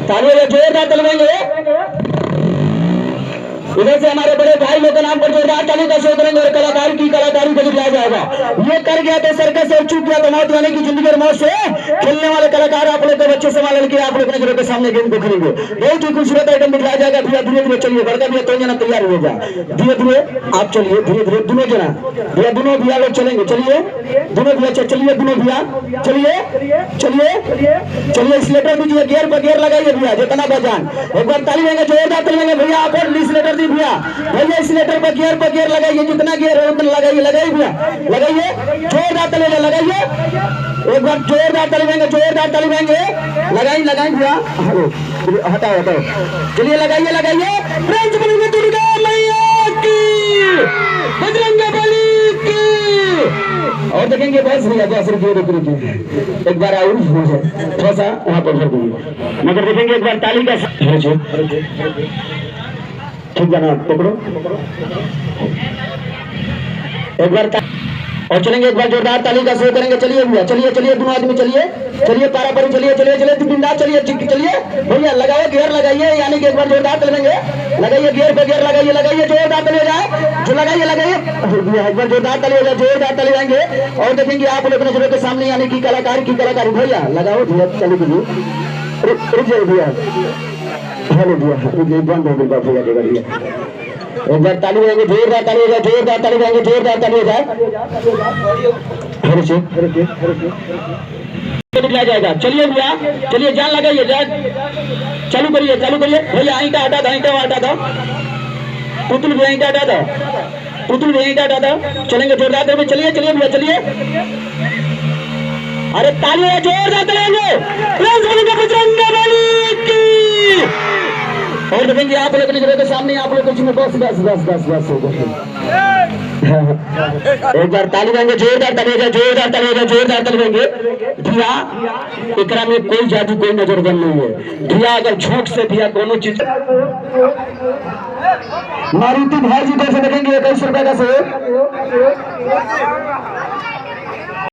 तालियां जोरदार तलवाएंगे। इधर से हमारे बड़े भाई लोग के नाम पर जोरदार ताली का शोध करेंगे और कलाकारी को दिखाया जाएगा। ये कर गया तो सर्कस और चूक गया तो मौत, यानी कि जिंदगी और मौत से खेलने वाले कलाकार आप लोग के बच्चे संभाल के आप लोग अपने के सामने गेम को खेलेंगे। बहुत ही खूबसूरत आइटम दिखाया जाएगा। भैया धीरे धीरे चलिए, बड़का भैया तो जना तैयार हो जाए, धीरे धीरे आप चलिए, धीरे धीरे दोनों जना भैया, दोनों भैया लोग चलेंगे। चलिए दोनों भैया, चलिए दोनों भैया, चलिए चलिए चलिए। स्लेटर दीजिए, गियर पर गियर लगाइए भैया, जितना बजान एक बार ताली देंगे, जोरदार ताली देंगे भैया। आप स्लेटर दी भैया, भैया स्लेटर पर गियर लगाइए, जितना गियर है उतना लगाइए, लगाइए भैया, लगाइए, जोरदार ताली लगाइए। एक बार जोरदार ताली देंगे, जोरदार ताली देंगे, लगाइए भैया, हटाओ हटाओ, चलिए लगाइए लगाइए। फ्रेंच बोलेंगे दुर्गा मैया की, बजरंगबली की। और देखेंगे बस भैया, बस रुकिए, एक बार आउट हो जाए, थोड़ा सा वहां पर भर दीजिए, मगर देखेंगे एक बार ताली का ठीक है ना, पकड़ो एक बार और चलेंगे। एक बार जोरदार ताली का शो करेंगे। चलिए भैया, चलिए चलिए दोनों आदमी, चलिए चलिए पारा परी, चलिए चलिए चलिए बिंदास, चलिए चलिए भैया, लगाओ गियर लगाइए, यानी कि एक बार जोरदार तलेंगे, लगाइए गियर पे गियर लगाइए, लगाइए जोरदार तले जाए, जो लगाइए लगाइए भैया, एक बार जोरदार तले जाए, जोरदार तले जाएंगे। और देखेंगे आप लोग नजरों के सामने, यानी कि कलाकारी भैया, लगाओ भैया, चलिए भैया, रुक जाइए भैया, हेलो भैया, बंद हो गई भैया। एक बार ताली बजाएंगे, जोरदार ताली हो जाए, जोरदार ताली बजाएंगे, जोरदार ताली हो जाए, दिखाया जाएगा। चलिए भैया, चलिए जान लगाइए, चालू करिए भैया, ईंटा हटा दो, ईंटा हटा दो, पुतुल भैया ईंटा हटा दो, पुतुल भैया ईंटा हटा दो। चलेंगे जोरदार ताली, चलिए चलिए भैया, चलिए, अरे ताली जोरदार तलेंगे, बजरंगबली की। और देखेंगे आप लोग नजरों के सामने, आप लोग कुछ बस बस बस बस बस एक बार ताली देंगे, जोरदार तलेगा, जोरदार तलेगा, जोरदार तलेंगे भैया। एकरा में कोई जादू, कोई नजरबंद नहीं है भैया। अगर झूठ से भैया दोनों चीज, मारुति भाई जी कैसे देखेंगे, 21 रुपए का से